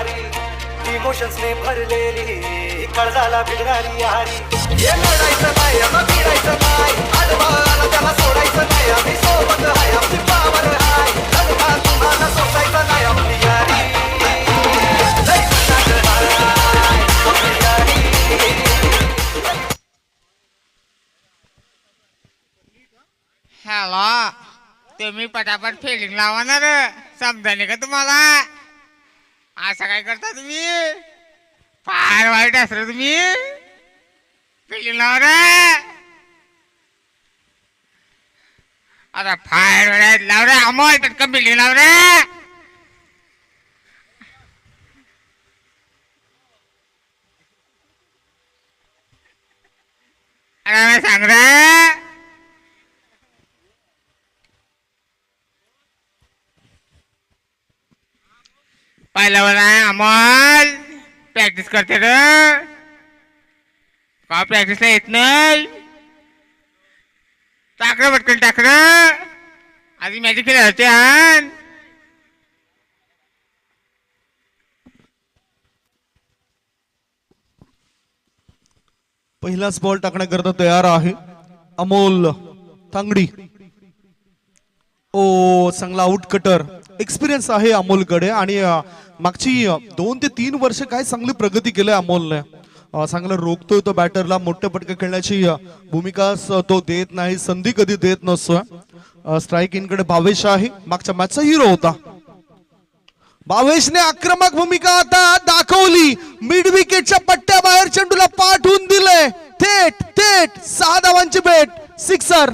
भारी इमोशन्सने भरलेली कळजाला भिडणारी यारी हे लढायचं नाही मग भिडायचं नाही आजोबाला त्याला सोडायचं नाही आम्ही सोबत आहे आमची पावर आहे लढा तुम्हाला सोसायचं नाही आपली यारी लय खतरनाक आहे आपली यारी हॅलो तुम्ही पटापट फिलिंग लावा ना रे समजाने का तुम्हाला असं काय करता तुम्ही फार वाईट असं तुम्ही फिलिंग लावा रे आता फार वाईट लाव रे अमोल पटकन फिलिंग लाव रे अरे सांग रे पहिल्यावर आहे अमोल प्रॅक्टिस करते रे का प्रॅक्टिसला येत नाही टाकलं पटकन टाकलं आधी मॅजिक खेळ होते आण पहिलाच बॉल टाकण्याकरता तयार आहे अमोल तांगडी ओ चांगला आउट कटर एक्सपिरियन्स आहे अमोलकडे आणि मागची 2 ते 3 वर्ष काय चांगली प्रगती केली अमोलने चांगलं रोखतोय तो बॅटरला मोठे पटके खेळण्याची भूमिका तो देत नाही संधी कधी देत नसतो स्ट्राईक इनकडे भावेश आहे मागच्या मॅचचा हिरो होता भावेशने आक्रमक भूमिका आता दाखवली मिड विकेटच्या पट्ट्याबाहेर चेंडूला पाठवून दिले थेट थेट 6 धावांची बेट सिक्सर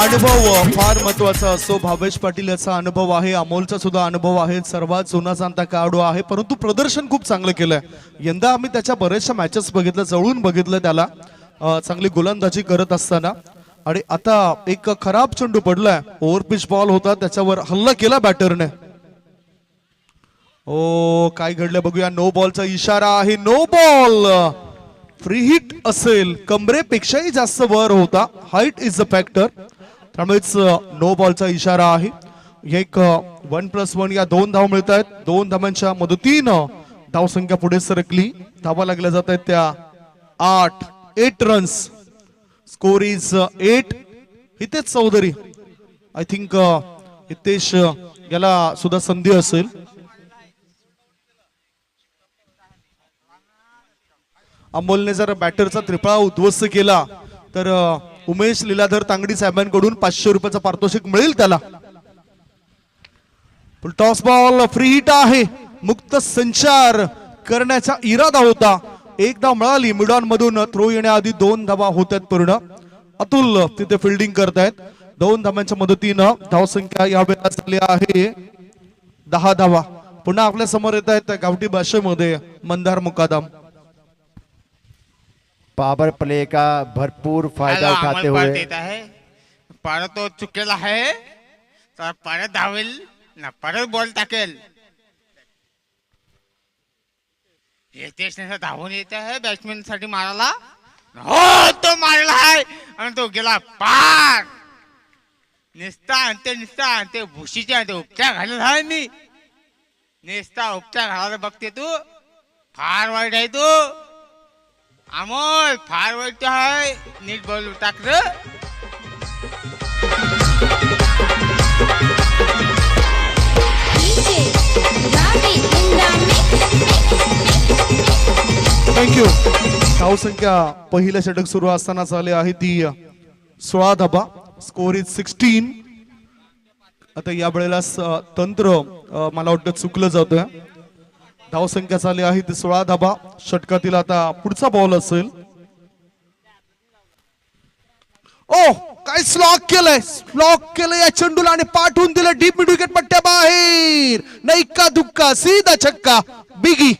अनुभव फार महत्वाचा असतो भावेश पाटील याचा अनुभव आहे अमोलचा सुद्धा अनुभव आहे सर्वात जुना जाणता खेळाडू आहे परंतु प्रदर्शन खूप चांगलं केलंय यंदा आम्ही त्याच्या बऱ्याचशा मॅचेस बघितलं जवळून बघितलं त्याला चांगली गोलंदाजी करत असताना आणि आता एक खराब चेंडू पडलाय ओव्हर पिच बॉल होता त्याच्यावर हल्ला केला बॅटरने ओ काय घडलं बघूया नो बॉलचा इशारा आहे नो बॉल फ्री हिट असेल कमरेपेक्षाही जास्त वर होता हाईट इज अ फॅक्टर त्यामुळेच नो बॉलचा इशारा आहे एक 1+1 या 2 धाव मिळत आहेत 2 धावांच्या मदतीनं धावसंख्या पुढे सरकली धावा लागल्या जात आहेत त्या 8 runs score is 8 Hitesh Chaudhary I think Hitesh याला सुद्धा संधी असेल अमोलने जर बॅटरचा त्रिफळा उद्ध्वस्त केला तर उमेश लीलाधर तांगडी साहेबांकडून 500 रुपयाचा पारितोषिक मिळेल त्याला टॉस बॉल फ्री हिट आहे मुक्त संचार करण्याचा इरादा होता एक धाव मिळाली मिडॉन मधून थ्रो येण्याआधी 2 धावा होत्यात पूर्ण अतुल तिथे फिल्डिंग करतायत 2 धावांच्या मदतीनं धावसंख्या यावेळेला झाली आहे 10 धावा पुन्हा आपल्या समोर येत आहेत गावठी भाषेमध्ये मंदार मुकादम पावर प्ले का भरपूर फायदा उठाते हुए परत तो चुकेला आहे तर परत धावेल ना परत बॉल टाकेल हितेश धावून येत आहे बॅट्समॅन साठी मारायला हो तो मारला आहे आणि तो गेला पार निस्ता ते भुशीचे ते उपचार घालत आहे मी निस्ता उपचार घालायला बघते तू फार वाईट आहे तू अमोल फार वाईट आहे नीट बॉल टाक रे थँक्यू धावसंख्या पहिल्या षटक सुरू असताना झाले आहे ती 16 धाबा स्कोर इज 16 आता या वेळेला तंत्र मला वाटतं चुकलं जातोय धावसंख्या झाली आहे ती 16 धाबा षटकातील आता पुढचा बॉल असेल ओ काय स्लॉक केलंय या चेंडूला आणि पाठवून दिलं डीप मिड विकेट पट्ट्या बाहेर नाही का दुक्का सीधा छक्का बिगी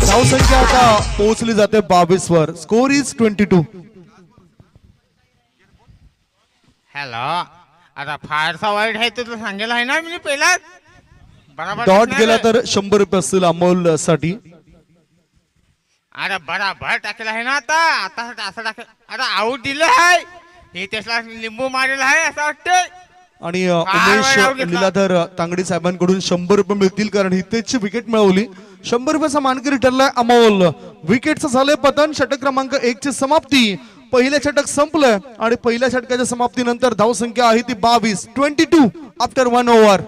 धावसंख्या आता पोहोचली जाते 22 वर. Score is 22. हॅलो, आता फारसा वाईट आहे तुला सांगेल आहे ना मी पहिला. बरोबर डॉट टाकणार गेला आहे. तर 100 रुपये असतील अमोल साठी. अरे बराबर टाकेल आहे ना आता. आता असं टाकेल. अरे आऊट दिलं आहे. हे त्याला लिंबू मारेल आहे असं वाटतंय. आणि फार उमेश वेळ out घेतला. लीलाधर तांगडी साहेबांकडून 100 रुपये मिळतील कारण हितेशची विकेट मिळवली. 100 रुपयाचा मानकरी ठरलाय अमोल. विकेटचं झालंय पतन. षटक क्रमांक 1 ची समाप्ती. पहिलं षटक संपलंय आणि पहिल्या षटकाच्या समाप्तीनंतर धावसंख्या आहे ती 22 आफ्टर 1 ओव्हर.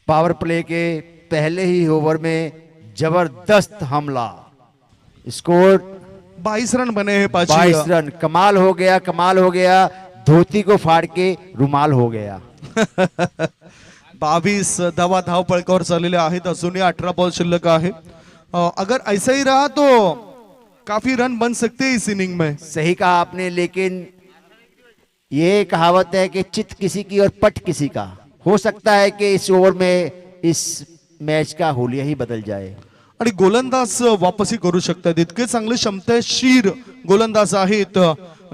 पावर प्ले के पहले ही ओवर में जबरदस्त हमला. स्कोर 22 रन बने हैं 22 पाची. रन. कमाल हो गया, कमाल हो गया. धोती को फाड़ के रुमाल हो गया. 22 धावा धावपळकावर चाललेल्या आहेत. अजूनही 18 बॉल शिल्लक आहे. अगर ऐसा ही रहा तो काफी रन बन सकते हैं इस इनिंग में. सही कहा आपने, लेकिन ये कहावत है कि चित किसी की और पट किसी का. हो सकता है कि इस ओवर में इस मैच का हुलिया ही बदल जाए. आणि गोलंदाज वापसी करू शकतात. इतके चांगले क्षमताशीर गोलंदाज आहेत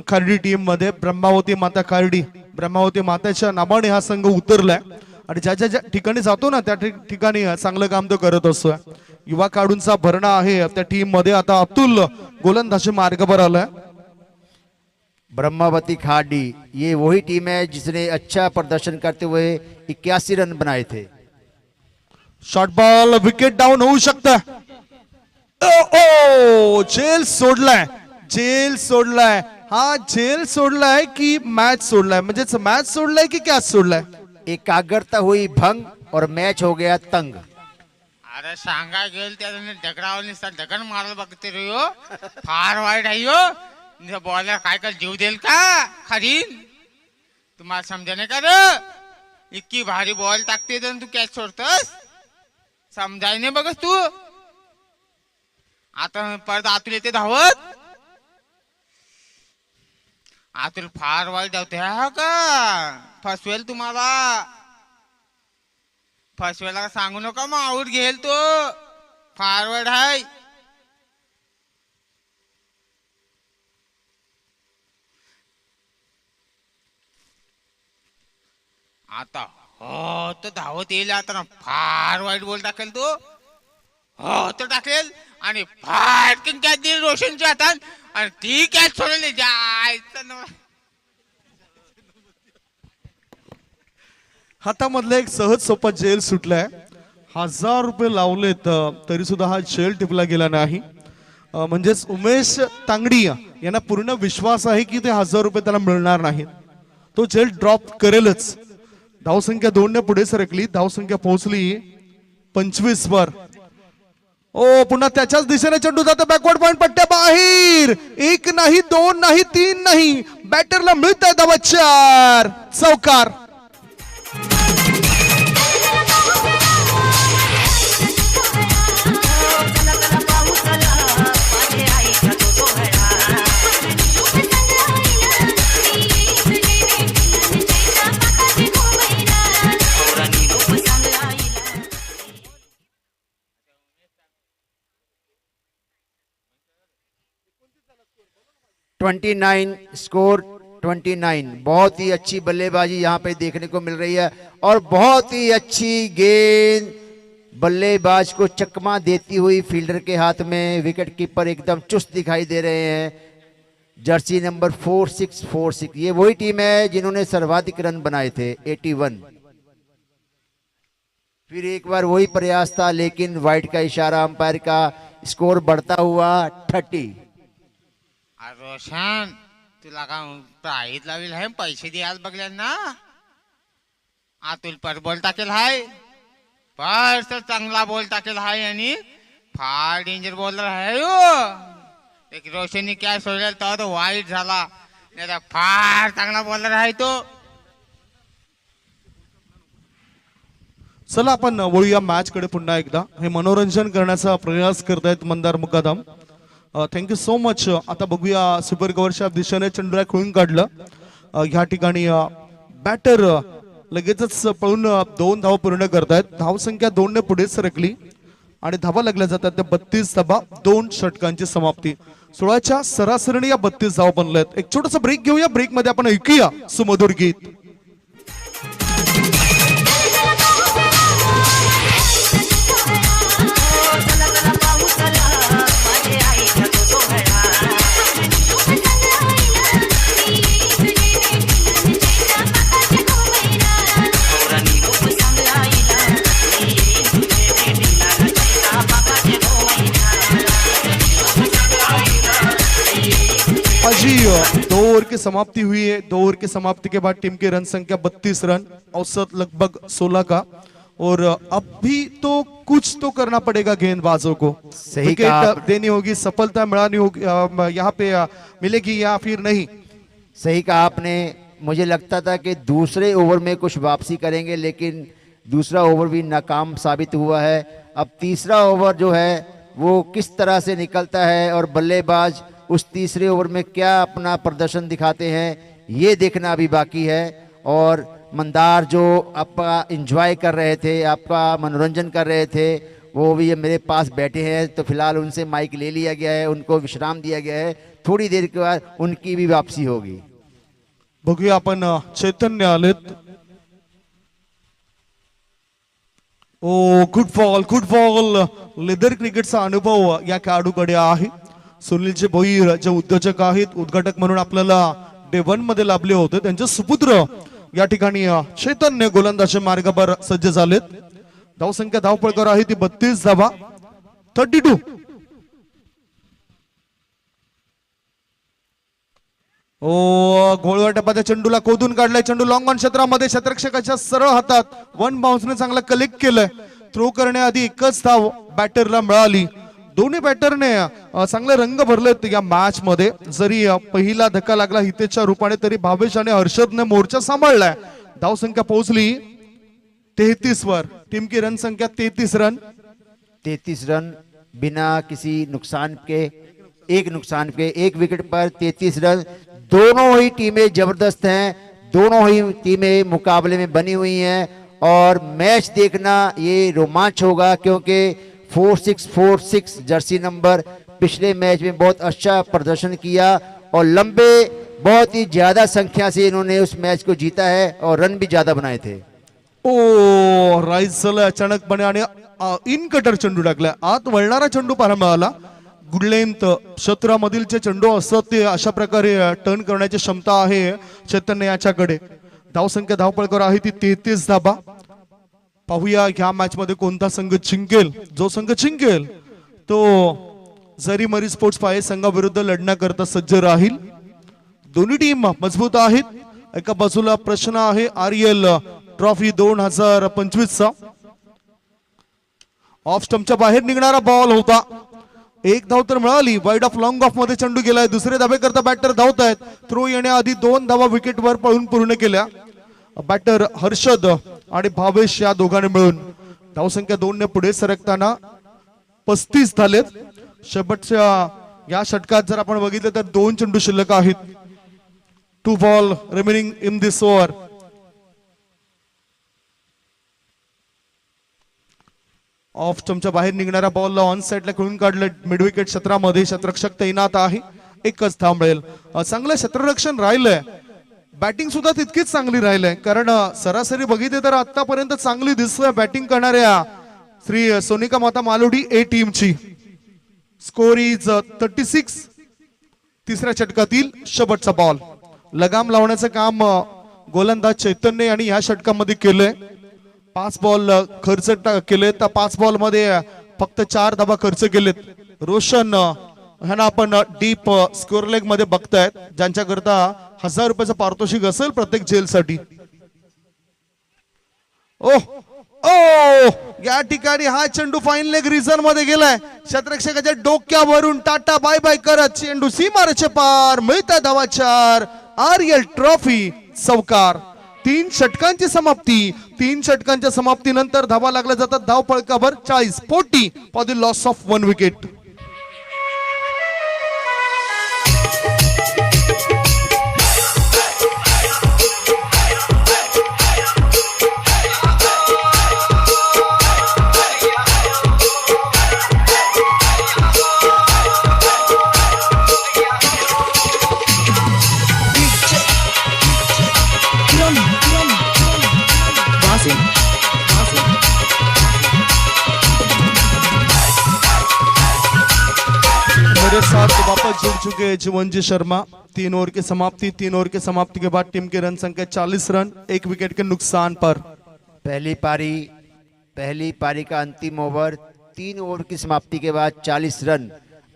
खार्डी टीम मध्ये. ब्रह्मावती माता खार्डी, ब्रह्मावती माताच्या नावाने हा संघ उतरलाय आणि ज्या ज्या ठिकाणी जातो ना त्या ठिकाणी चांगलं काम तो करत असतोय. युवा खेळाडूंचा भरणा आहे त्या टीम मध्ये. आता अतुल गोलंदाजी मार्गावर आलाय. ब्रह्मावती खाड़ी ये वही टीम है जिसने अच्छा प्रदर्शन करते हुए 81 रन बनाए थे. शॉर्ट बॉल विकेट डाऊन होऊ शकतं. ओ जेल सोडलाय, जेल सोडलाय. हा जेल सोडलाय की मॅच सोडलाय? म्हणजेच मॅच सोडलाय की कॅच सोडलाय? एकाग्रता हुई भंग और मैच हो गया तंग. अरे सांगा गेल त्याने ढगरावर निसता ढगन मारल बघते रे हो. फार वाईट आहे हो. बॉलर काय कर जीव देईल का खरीन? तुम्हाला समजा नाही का रे? इतकी भारी बॉल टाकते तर तू कॅच सोडतस. समजाय नाही बघस तू. आता परत आतुल येते धावत. आतुल फार वाईट धावते हा का? फसवेल तुम्हाला. फसवेला सांगू नका मग आऊट घेईल तो. फार वाईट आहे. आता हो तो धावत येईल आता ना. फार वाईट बॉल टाकेल तो. हो तो टाकेल आणि फाटकिन कॅच देईल रोशनच्या हातात आणि ती कॅच सोडली. जायचं ना. हातामधला एक सहज सोपा जेल सुटलाय. 1000 रुपये लावलेत तरी सुद्धा हा जेल टिपला गेला नाही. म्हणजेच उमेश तांगडी यांना पूर्ण विश्वास आहे की ते 1000 रुपये त्याला मिळणार नाहीत. तो जेल ड्रॉप करेलच. धावसंख्या 2 ने पुढे सरकली. धावसंख्या पोहोचली 25 वर. ओ पुन्हा त्याच्याच दिशेने चेंडू जातो. बॅकवर्ड पॉइंट पट्ट्या बाहेर. 1 नाही 2 नाही 3 नाही. बॅटरला मिळत आहे धावा 4. चौकार. स्कोर 29. बहुत ही अच्छी बल्लेबाजी यहाँ पे देखने को मिल रही है और बहुत ही अच्छी गेंद बल्लेबाज को चकमा देती हुई फील्डर के हाथ में. विकेट कीपर एकदम चुस्त दिखाई दे रहे हैं. Jersey number 4646. ये वही टीम है जिन्होंने सर्वाधिक रन बनाए थे 81. फिर एक बार वही प्रयास था लेकिन वाइड का इशारा अंपायर का. स्कोर बढ़ता हुआ 30. रोशन तुला का प्राईज लावेल आहे. पैसे द्यायला बघल्या ना. आतुल पर बॉल टाकेल हाय. फारस चांगला बॉल टाकेल हाय आणि फार डेंजर बॉलर आहे हो. एक रोशनी काय सोडलेला तेव्हा तो वाईट झाला, नाही तर फार चांगला बॉलर आहे तो. चला आपण वळूया मॅच कडे पुन्हा एकदा. हे मनोरंजन करण्याचा प्रयास करतायत Mandar Mukadam. Thank you so much. आता बघूया सुपर कव्हरच्या दिशेने चंद्रा खेळून काढलं. ह्या ठिकाणी बॅटर लगेचच पळून 2 धावा पूर्ण करतायत. धावसंख्या 2 ने पुढे सरकली आणि धावा लागल्या जातात त्या 32 धावा, 2 षटकांची समाप्ती. 16च्या सरासरीने या 32 धावा बनल्यात. एक छोटासा ब्रेक घेऊया. ब्रेक मध्ये आपण ऐकूया सुमधुर गीत. जी 2 ओवर की समाप्ति हुई है. 2 ओवर की समाप्ति के बाद टीम की रन संख्या 32 रन, औसत लगभग 16 का. और अब भी तो कुछ तो करना पड़ेगा गेंदबाजों को. सही विकेट कहा. देनी होगी, सफलता मिलानी होगी, यहाँ पे मिलेगी या फिर नहीं. सही कहा आपने. मुझे लगता था कि दूसरे ओवर में कुछ वापसी करेंगे, लेकिन दूसरा ओवर भी नाकाम साबित हुआ है. अब तीसरा ओवर जो है वो किस तरह से निकलता है और बल्लेबाज उस तीसरे ओवर में क्या अपना प्रदर्शन दिखाते हैं, ये देखना अभी बाकी है. और मंदार जो आपका एंजॉय कर रहे थे, आपका मनोरंजन कर रहे थे, वो भी मेरे पास बैठे हैं. तो फिलहाल उनसे माइक ले लिया गया है, उनको विश्राम दिया गया है. थोड़ी देर के बाद उनकी भी वापसी होगी. बघूया आपण चैतन्य आलेत. ओ गुड बॉल. लेदर क्रिकेटचा अनुभव या खेळाडूकडे आहे. सुनीलजी भोईर जे उद्योजक आहेत, उद्घाटक म्हणून आपल्याला डे 1 मध्ये लाभले होते, त्यांचे सुपुत्र या ठिकाणी चैतन्य गोलंदाजी मार्गावर सज्ज झालेत. धावसंख्या धावपळकर आहे ती 32 धावा, 32. ओ घोळवा टप्प्याच्या चेंडूला खोदून काढलाय. चेंडू लॉंग ऑन क्षेत्रामध्ये क्षेत्ररक्षकाच्या सरळ हातात 1 बाउन्सने चांगला कलेक्ट केलंय. थ्रो करण्याआधी एकच धाव बॅटरला मिळाली. दोन्ही बॅटरने चांगले रंग भरलेत या मॅच मध्ये. जरी पहिला धक्का लागला हितेच्या रूपाने, तरी भावेश आणि हर्षदने मोर्चा सांभाळलाय. धावसंख्या पोहोचली 33 वर. टीम की रन संख्या 33 रन. 33 रन बिना किसी नुकसान के, एक नुकसान के, एक विकेट पर 33 रन. दोनों ही टीमें जबरदस्त हैं, दोनों ही टीमें मुकाबले में बनी हुई हैं. और मैच देखना ये रोमांच होगा, क्योंकि 4646 जर्सी नंबर पिछले मैच में बहुत अच्छा प्रदर्शन किया और लंबे बहुत ही ज्यादा संख्या से इन्होंने उस मैच को जीता है और रन भी ज्यादा बनाए थे. ओ राईस झालं अचानकपणे आणि इन कटर चेंडू टाकला. आत वळणारा चेंडू पाहायला मिळाला. गुड लेंथ क्षेत्रामधीलचे चेंडू असत ते अशा प्रकारे टर्न करण्याची क्षमता आहे चैतन्य याच्याकडे. धावसंख्या धावपळकर आहे ती 33 धावा. पाहूया ह्या मॅच मध्ये कोणता संघ जिंकेल. जो संघ जिंकेल तो जरी मरी स्पोर्ट्स पाय संघाविरुद्ध लढण्याकरता सज्ज राहील. दोन्ही टीम मजबूत आहेत. एका बाजूला प्रश्न आहे आरएल ट्रॉफी 2025 चा. ऑफ स्टंपच्या बाहेर निघणारा बॉल होता. एक धाव तर मिळाली. वाईड ऑफ लॉंग ऑफ मध्ये चेंडू गेलाय. दुसरे धाबे करता बॅटर धावत आहेत. थ्रो येण्याआधी 2 धावा विकेटवर पळून पूर्ण केल्या. बॅटर हर्षद आणि भावेश या दोघांनी मिळून धावसंख्या 2 ने पुढे सरकताना 35 झालेत. शेवटच्या या षटकात जर आपण बघितलं तर 2 चेंडू शिल्लक आहेत. 2 ball remaining in this over. Off स्टंपच्या बाहेर निघणाऱ्या बॉलला ऑन साइडला खेळून काढलं. मिड विकेट क्षेत्रामध्ये क्षेत्ररक्षक तैनात आहे. एकच धाव मिळेल. चांगलं क्षेत्ररक्षण राहिलंय. बॅटिंग सुद्धा तितकीच चांगली राहिलंय, कारण सरासरी बघितले तर आतापर्यंत चांगली दिसतोय बॅटिंग करणाऱ्या श्री सोनिका माता मालोडी ए टीमची. Score is 36. तिसऱ्या षटकातील शेवटचा बॉल. लगाम लावण्याचं काम गोलंदाज चैतन्य यांनी या षटकामध्ये केलंय. 5 बॉल खर्च केले तर 5 बॉल मध्ये फक्त 4 धावा खर्च केलेत. रोशन ह्यांना आपण डीप स्कोर लेग मध्ये बघतायत, ज्यांच्याकरता 1000 रुपयाचं पारितोषिक असेल प्रत्येक जेल साठी. ओह ओ या ठिकाणी हा चेंडू फाईन लेग रिझन मध्ये गेलाय. क्षेत्ररक्षकाच्या डोक्यावरून टाटा बाय बाय करत चेंडू सीमारेषे पार. मिळतात धावा 4. आरएल ट्रॉफी चौकार. 3 षटकांची समाप्ती. 3 षटकांच्या समाप्तीनंतर धावा लागल्या जातात धाव फलकावर 40-40 for the loss of 1 wicket. मेरे साथ वापस जुड़ चुके हैं जीवनजी शर्मा. 3 ओवर की समाप्ति. 3 ओवर की समाप्ति के बाद टीम की रन संख्या 40 रन 1 विकेट के नुकसान पर. पहली पारी का अंतिम ओवर. 3 ओवर की समाप्ति के बाद 40 रन.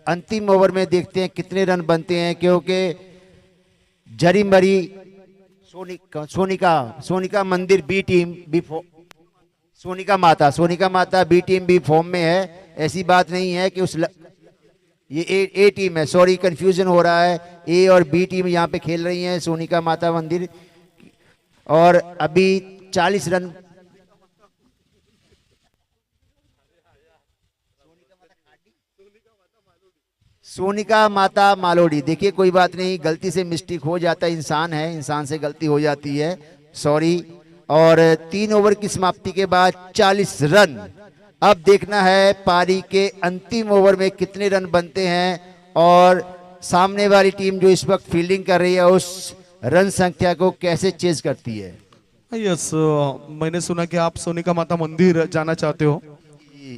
अंतिम ओवर में देखते हैं कितने रन बनते हैं, क्योंकि जरीमरी सोनिका मंदिर बी टीम सोनिका माता बी टीम बी फॉर्म में है. ऐसी बात नहीं है कि ये ए टीम है, सॉरी कंफ्यूजन हो रहा है. ए और बी टीम यहाँ पे खेल रही हैं सोनिका माता मंदिर. और अभी 40 रन सोनिका माता मालोडी. देखिए कोई बात नहीं, गलती से मिस्टेक हो जाता है, इंसान है, इंसान से गलती हो जाती है, सॉरी. और 3 ओवर की समाप्ति के बाद 40 रन. अब देखना है पारी के अंतिम ओवर में कितने रन बनते हैं और सामने वाली टीम जो इस वक्त फील्डिंग कर रही है उस रन संख्या को कैसे चेज करती है. यस, मैंने सुना कि आप सोनिका माता मंदिर जाना चाहते हो.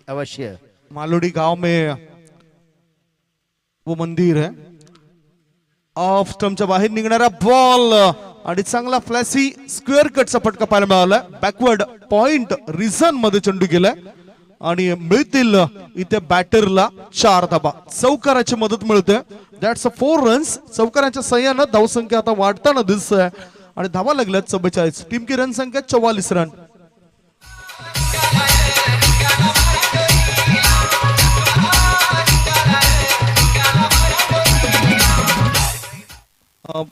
अवश्य. मालोडी गांव में वो मंदिर है. ऑफ स्टंपच्या बाहेर निघणारा बॉल आणि चांगला फ्लॅसी स्क्वेअर कटचा फटका पाहायला मिळाला. बॅकवर्ड पॉइंट रिझन मध्ये चेंडू गेलाय आणि मिळतील इथे बॅटरला 4 धाबा. चौकाराची मदत मिळते. That's 4 runs. चौकाराच्या सहाय्यानं धावसंख्या आता वाढताना दिसत आहे आणि धावा लागल्यात 44. टीम की रन संख्या 44 रन.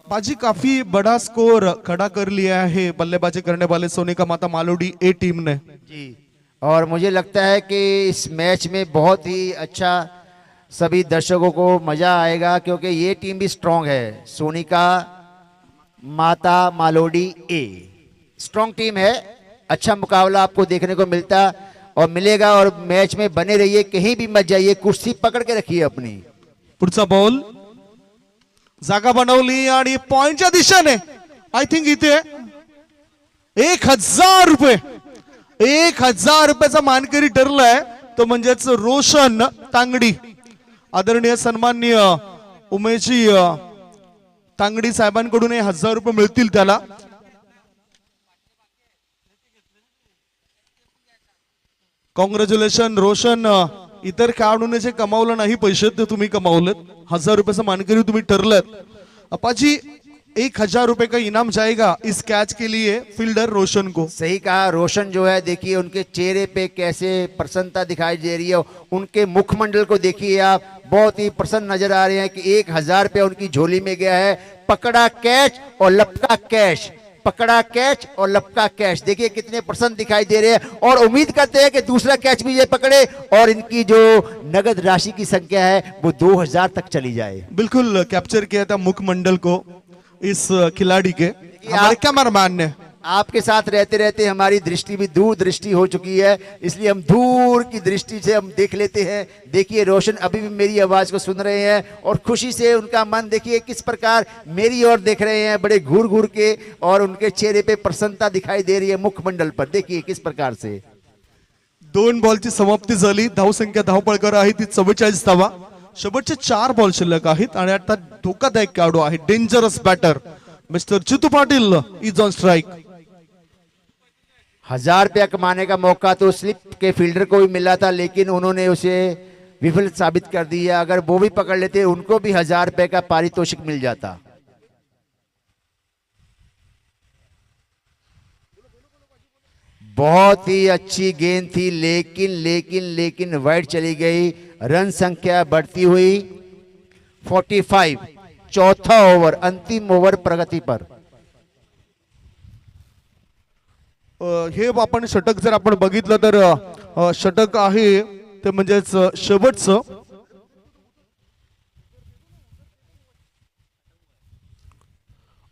बाजी काफी बड़ा स्कोर खड़ा कर लिया है बल्लेबाजी करने वाले सोनिका माता मालोडी ए टीम ने. जी, और मुझे लगता है कि इस मैच में बहुत ही अच्छा सभी दर्शकों को मजा आएगा, क्योंकि ये टीम भी स्ट्रांग है. सोनिका माता मालोडी ए स्ट्रांग टीम है. अच्छा मुकाबला आपको देखने को मिलता और मिलेगा. और मैच में बने रहिए, कहीं भी मत जाइए, कुर्सी पकड़ के रखिए अपनी. पुढचा बॉल जागा बनवली आणि पॉइंटच्या दिशेने. आय थिंक इथे 1000 रुपये 1000 रुपयाचा मानकरी ठरलाय तो म्हणजेच रोशन तांगडी. आदरणीय सन्माननीय उमेशजी तांगडी साहेबांकडून 1000 रुपये मिळतील त्याला. कॉंग्रॅच्युलेशन रोशन. इतर खेळाडूने जे कमावलं नाही पैसे ते तुम्ही कमावलेत. 1000 रुपयाचा मानकरी तुम्ही ठरलेत. अपाजी 1000 रुपए का इनाम जाएगा इस कैच के लिए फील्डर रोशन को. सही कहा. रोशन जो है, देखिए उनके चेहरे पे कैसे प्रसन्नता दिखाई दे रही है. उनके मुखमंडल को देखिए आप, बहुत ही प्रसन्न नजर आ रहे हैं कि 1000 रुपया उनकी झोली में गया है. पकड़ा कैच और लपका कैच, पकड़ा कैच और लपका कैच. देखिए कितने प्रसन्न दिखाई दे रहे हैं और उम्मीद करते हैं कि दूसरा कैच भी ये पकड़े और इनकी जो नगद राशि की संख्या है वो 2000 तक चली जाए. बिल्कुल कैप्चर किया था मुखमंडल को इस खिलाड़ी के हमारे कैमरामैन ने. आपके साथ रहते रहते हमारी दृष्टि भी दूर दृष्टि हो चुकी है, इसलिए हम दूर की दृष्टि से हम देख लेते हैं. देखिए रोशन अभी भी मेरी आवाज को सुन रहे हैं और खुशी से उनका मन देखिए किस प्रकार मेरी ओर देख रहे हैं, बड़े घूर घूर के, और उनके चेहरे पे प्रसन्नता दिखाई दे रही है मुखमंडल पर. देखिए किस प्रकार से. 2 बॉलची समाप्ती झाली. धावसंख्या धावपळकर आहे ती 44 धावा. शेवटचे 4 बॉल शिल्लक आहेत आणि आता धोकादायक खेळाडू आहे dangerous batter mister Chitu Patil is on strike. 1000 रुपया कमाने का मौका तो स्लिप के फील्डर को भी मिला था, लेकिन उन्होंने उसे विफल साबित कर दिया. अगर वो भी पकड़ लेते उनको भी 1000 रुपए का पारितोषिक मिल जाता. बहुत ही अच्छी गेंद थी, लेकिन लेकिन लेकिन वाइड चली गई। रन संख्या बढ़ती हुई 45। चौथा ओव्हर, अंतिम ओव्हर प्रगती पर। हे आपण षटक जर आपण बघितलं तर षटक आहे ते म्हणजेच शेवटचं।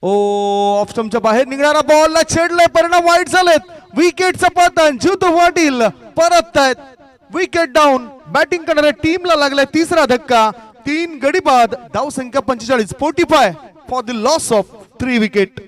ऑफ स्टंपच्या बाहेर निघणारा बॉलला छेडलाय, परिणाम वाईट झालेत। विकेटचं पतन, जीवतो पाटील परत आहेत। विकेट डाऊन, बॅटिंग करणाऱ्या टीमला लागलाय तिसरा धक्का। 3 गडी बाद, धाव संख्या 45, 45 for the loss of 3 wicket.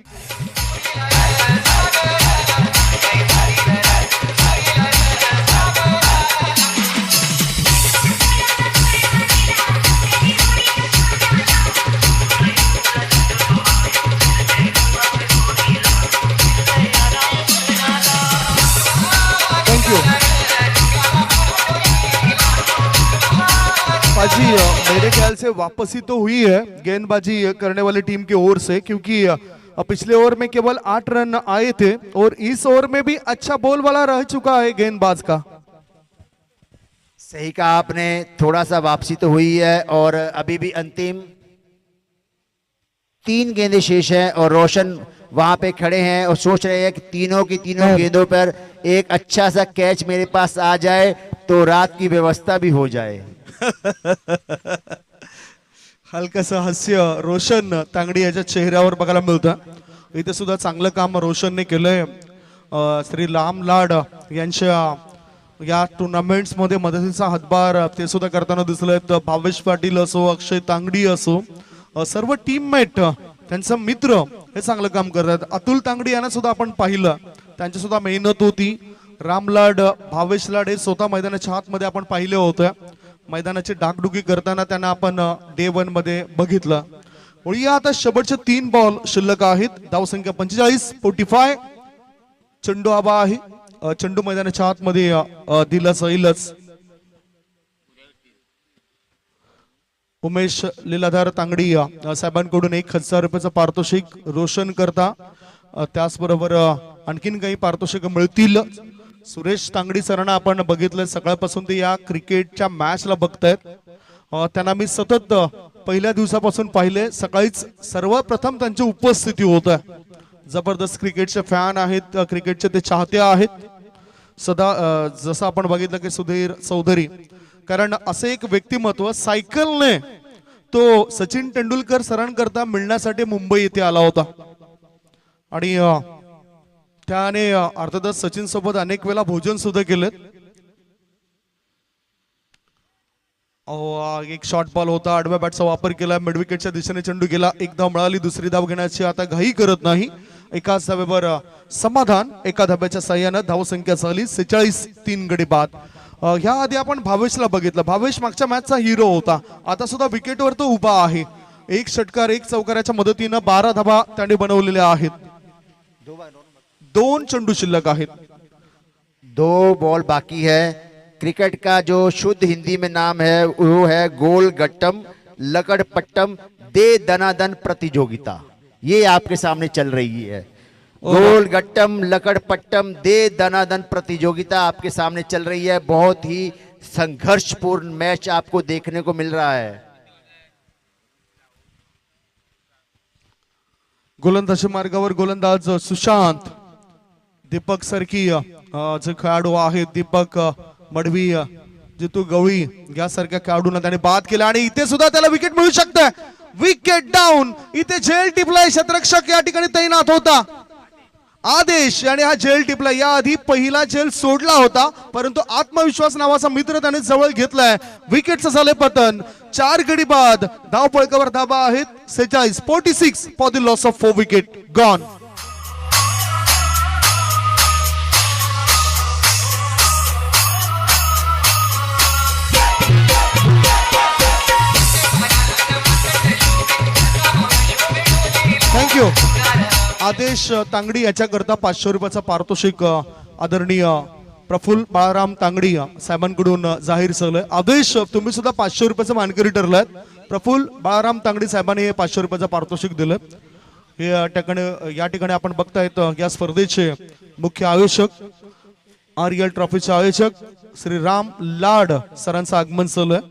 बाजी मेरे ख्याल से वापसी तो हुई है गेंदबाजी करने वाली टीम की ओर से, क्योंकि पिछले ओवर में केवल 8 रन आए थे और इस ओवर में भी अच्छा बॉल वाला रह चुका है गेंदबाज का। सही कहा आपने, थोड़ा सा वापसी तो हुई है और अभी भी अंतिम 3 गेंदें शेष हैं और रोशन वहां पे खड़े हैं और सोच रहे हैं कि तीनों की तीनों गेंदों पर एक अच्छा सा कैच मेरे पास आ जाए तो रात की व्यवस्था भी हो जाए। हलकसं हास्य रोशन तांगडी याच्या चेहऱ्यावर बघायला मिळतं। इथे सुद्धा चांगलं काम रोशनने केलंय। श्री राम लाड यांच्या या टुर्नामेंट्स मध्ये मदतीचा हातभार ते सुद्धा करताना दिसलेत। भावेश पाटील असो, अक्षय तांगडी असो, सर्व टीममेट त्यांचा मित्र हे चांगलं काम करतात। अतुल तांगडी यांना सुद्धा आपण पाहिलं, त्यांची सुद्धा मेहनत होती। राम लाड, भावेश लाड हे स्वतः मैदानाच्या आतमध्ये आपण पाहिले होते। मैदानाची डागडुगी करताना त्यांना आपण डे 1 मध्ये बघितलं। या आता शेवटचे 3 बॉल शिल्लक आहेत, धाव संख्या 45, 45। चेंडू आबा आहे, चेंडू मैदानाच्या आतमध्ये दिला जाईलच। उमेश लीलाधर तांगडी साहेबांकडून 1000 रुपयाचं पारितोषिक रोशन करता, त्याचबरोबर आणखीन काही पारितोषिक मिळतील। सुरेश तांगडी सरांना आपण बघितलं सकाळपासून ते या क्रिकेटच्या मॅचला बघतायत। त्यांना मी सतत पहिल्या दिवसापासून पाहिले, सकाळीच सर्वप्रथम त्यांची उपस्थिती होत आहे। जबरदस्त क्रिकेटचे फॅन आहेत, क्रिकेटचे ते चाहते आहेत सदा। जसं आपण बघितलं की सुधीर चौधरी, कारण असे एक व्यक्तिमत्व सायकलने तो सचिन तेंडुलकर सरांकरता मिळण्यासाठी मुंबई येथे आला होता आणि त्याने अर्थातच सचिन सोबत अनेक वेळा भोजन सुद्धा केलेत। एक शॉर्ट बॉल होता, आडव्या बॅटचा वापर केला, मिड विकेटच्या दिशेने चेंडू गेला, एक धाव मिळाली, दुसरी धाव घेण्याची आता घाई करत नाही। एकाच धावेवर समाधान, एका धाब्याच्या साह्याने धाव संख्या झाली 46, 3 गडी बाद। ह्या आधी आपण भावेशला बघितलं, भावेश मागच्या मॅचचा हिरो होता, आता सुद्धा विकेटवर तो उभा आहे। 1 षटकार 1 चौकाराच्या मदतीने 12 धाबा त्याने बनवलेल्या आहेत। 2 चेंडू शिल्लक आहेत, 2 बॉल बाकी है। क्रिकेट का जो शुद्ध हिंदी में नाम है वो है गोल गट्टम लकड़ पट्टम दे दनादन प्रतियोगिता। ये आपके सामने चल रही है। गोल गट्टम लकड़ पट्टम दे दनादन प्रतियोगिता आपके सामने चल रही है। बहुत ही संघर्षपूर्ण मैच आपको देखने को मिल रहा है। गोलंदाजी मार्गावर गोलंदाज सुशांत, दीपक सरकी जे खेळाडू आहेत, दीपक मडवी, जितू गवळी यासारख्या खेळाडूंना त्याने बाद केला आणि इथे सुद्धा त्याला विकेट मिळू शकते। विकेट डाऊन, इथे झेल टिपलाय, क्षेत्ररक्षक या ठिकाणी तैनात होता। आदेश आणि हा झेल टिपला, या आधी पहिला झेल सोडला होता, परंतु आत्मविश्वास नावाचा मित्र त्याने जवळ घेतलाय। विकेटचं झाले पतन, 4 गडी बाद, धाव फलकावर धाबा आहेत 46, 46 for the loss of 4 wicket gone. Thank you. आदेश तांगडी याच्याकरता 500 रुपयाचा पारितोषिक आदरणीय प्रफुल्ल बाळाराम तांगडी साहेबांकडून जाहीर झालंय। आदेश, तुम्ही सुद्धा 500 रुपयाचा मानकरी ठरलाय। प्रफुल्ल बाळाराम तांगडी साहेबांनी हे 500 रुपयाचं पारितोषिक दिलं। हे या ठिकाणी आपण बघतायत या स्पर्धेचे मुख्य आयोजक REL ट्रॉफीचे आयोजक श्री राम लाड सरांचं आगमन चालू आहे.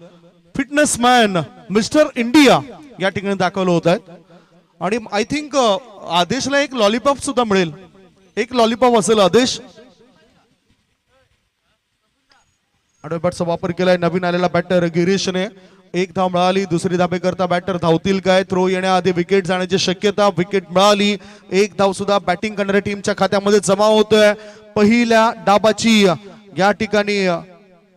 फिटनेसमॅन मिस्टर इंडिया या ठिकाणी दाखवलं होत आहेत आणि आय थिंक आदेशला एक लॉलीपॉप सुद्धा मिळेल. एक लॉलीपॉप असेल आदेश. बॅटचा वापर केलाय नवीन आलेला बॅटर गिरीशने. एक धाव मिळाली. दुसरी धाबे करता बॅटर धावतील काय? थ्रो येण्याआधी विकेट जाण्याची शक्यता. विकेट मिळाली. एक धाव सुद्धा बॅटिंग करणाऱ्या टीमच्या खात्यामध्ये जमा होतोय. पहिल्या डाबाची या ठिकाणी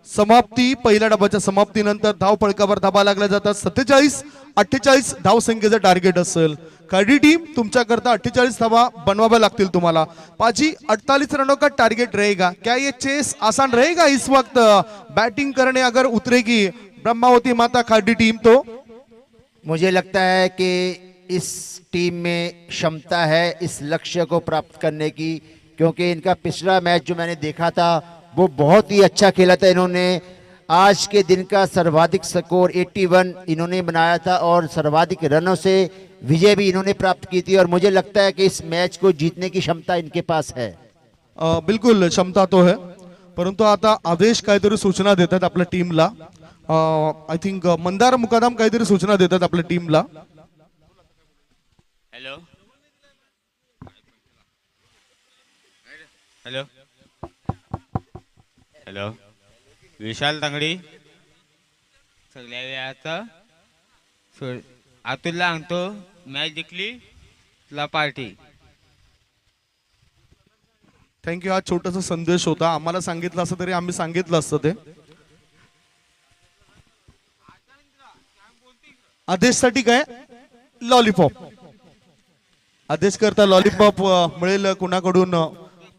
समाप्ती. पहिल्या डाबाच्या समाप्तीनंतर धाव फळकावर धाबा लागल्या जातात. 47-48 धावसंख्येचं टार्गेट असेल. खड़ी टीम तुमच्याकरता 48 धावा बनवाव्या लागतील तुम्हाला. पाजी 48 रनों का टारगेट रहेगा. क्या ये चेस आसान रहेगा इस वक्त? बैटिंग करने अगर उतरेगी ब्रह्मावती माता खाडी टीम तो मुझे लगता है कि इस टीम में क्षमता है इस लक्ष्य को प्राप्त करने की, क्योंकि इनका पिछला मैच जो मैंने देखा था वो बहुत ही अच्छा खेला था इन्होंने. आज के दिन का सर्वाधिक स्कोर 81 इन्होंने बनाया था और सर्वाधिक रनों से विजय भी इन्होंने प्राप्त की थी और मुझे लगता है कि इस मैच को जीतने की क्षमता इनके पास है. बिल्कुल क्षमता तो है, परंतु आता आदेश काहीतरी सूचना देतात आपल्या टीमला. आय थिंक मंदार मुकादम काहीतरी सूचना देतात आपल्या टीमला. हॅलो हॅलो हॅलो विशाल तांगडी सगळ्या वेळाचं अतुलला सांगतो मॅच जिंकली तुला पार्टी. थँक्यू. हा छोटासा संदेश होता. आम्हाला सांगितलं असतं तरी आम्ही सांगितलं असतं ते. आदेशसाठी काय लॉलीपॉप. आदेश करता लॉलीपॉप मिळेल कुणाकडून?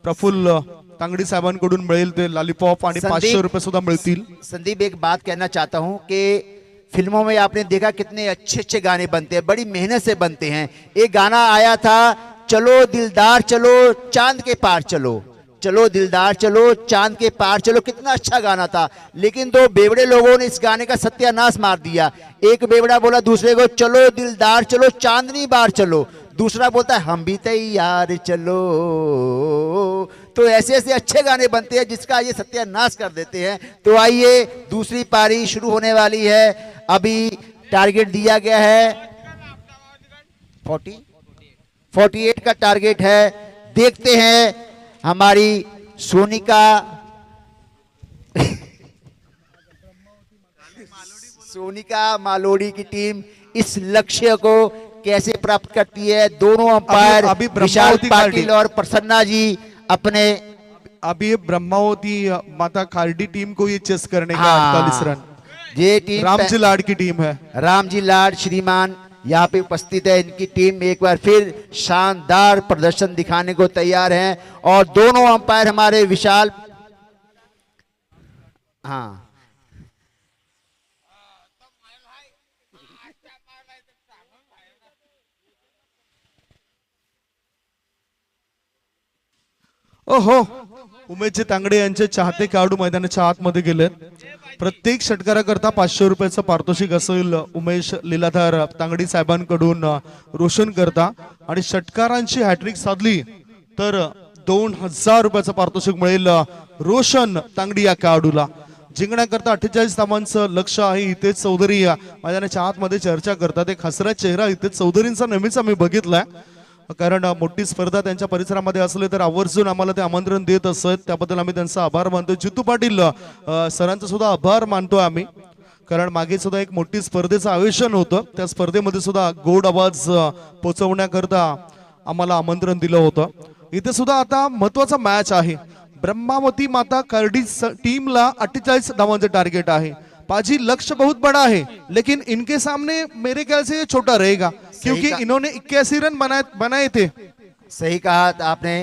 प्रफुल्ल तांगडी साहेबांकडून मिळेल ते लॉलीपॉप आणि 500 रुपये सुद्धा मिळतील. संदीप एक बात कहना चाहता हूं कि फिल्मों में आपने देखा कितने अच्छे अच्छे गाने बनते हैं, बड़ी मेहनत से बनते हैं. एक गाना आया था चलो दिलदार चलो चांद के पार चलो, चलो दिलदार चलो चांद के पार चलो. कितना अच्छा गाना था, लेकिन दो बेवड़े लोगों ने इस गाने का सत्यानाश मार दिया. एक बेवड़ा बोला दूसरे को चलो दिलदार चलो चांदनी बार चलो, दूसरा बोलता है हम भी तैयार चलो. तो ऐसे ऐसे अच्छे गाने बनते हैं जिसका ये सत्यानाश कर देते हैं. तो आइए दूसरी पारी शुरू होने वाली है. अभी टारगेट दिया गया है 48 का टारगेट है. देखते हैं हमारी सोनिका सोनिका मालोड़ी की टीम इस लक्ष्य को कैसे प्राप्त करती है. दोनों अंपायर अभी विशाल ब्रह्मावती पाटिल खाड़ी- और प्रसन्ना जी अपने अभी ये ब्रह्मावती माता खारडी टीम को ये चेस करने का हाँ, 48 रन. ये टीम रामजी लाड की टीम है. रामजी लाड श्रीमान यहाँ पे उपस्थित है. इनकी टीम एक बार फिर शानदार प्रदर्शन दिखाने को तैयार हैं और दोनों अंपायर हमारे विशाल हाँ ओहो उमेशजी तांगडे यांचे चाहते खेळाडू मैदानाच्या आतमध्ये गेले. प्रत्येक षटकाराकरता 500 रुपयाचं पारितोषिक असेल उमेश लीलाधर तांगडी साहेबांकडून रोशन करता आणि षटकारांची हॅट्रिक साधली तर 2000 रुपयाचं पारितोषिक मिळेल रोशन तांगडी या खेळाडूला. जिंकण्याकरता 48 धावांचं लक्ष आहे. हितेश चौधरी मैदानाच्या आतमध्ये चर्चा करतात. एक हसरा चेहरा हितेश चौधरींचा नेहमीच आम्ही बघितलाय, कारण मोठी स्पर्धा त्यांच्या परिसरामध्ये असले तर आवर्जून आम्हाला ते आमंत्रण देत असत. त्याबद्दल आम्ही त्यांचा आभार मानतो. जितू पाटील सरांचा सुद्धा आभार मानतो आम्ही, कारण मागे सुद्धा एक मोठी स्पर्धेचं आयोजन होतं. त्या स्पर्धेमध्ये सुद्धा गोड आवाज पोचवण्याकरता आम्हाला आमंत्रण दिलं होतं. इथे सुद्धा आता महत्वाचा मॅच आहे. ब्रह्मावती माता कर्डी टीमला 48 धावांचे टार्गेट आहे. पाजी लक्ष्य बहुत बड़ा है, लेकिन इनके सामने मेरे ख्याल से ये छोटा रहेगा, क्योंकि इन्होंने 81 रन बनाए थे. सही कहा आपने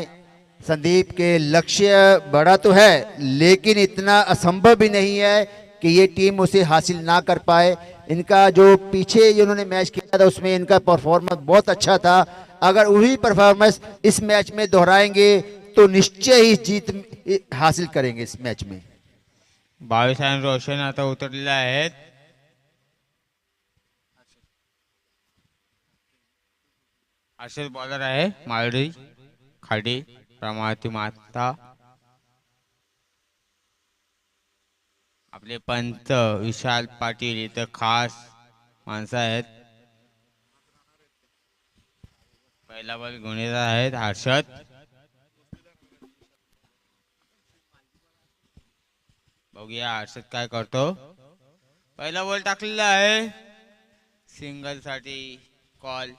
संदीप के लक्ष्य बड़ा तो है लेकिन इतना असंभव भी नहीं है कि ये टीम उसे हासिल ना कर पाए. इनका जो पीछे इन्होंने मैच किया था उसमें इनका परफॉर्मेंस बहुत अच्छा था. अगर वही परफॉर्मेंस इस मैच में दोहराएंगे तो निश्चय ही जीत हासिल करेंगे इस मैच में. 22 आणि रोशन आता उतरलेले आहेत. असेच बॉलर आहे माळडी खाडी ब्रह्मावती माता. आपले पंत विशाल पाटील इथं खास माणसं आहेत. पहिला बॉल घेऊन येत आहेत हर्षद. बघूया हर्षद काय करतो. पहिला बॉल टाकलेला आहे सिंगल साठी कॉल.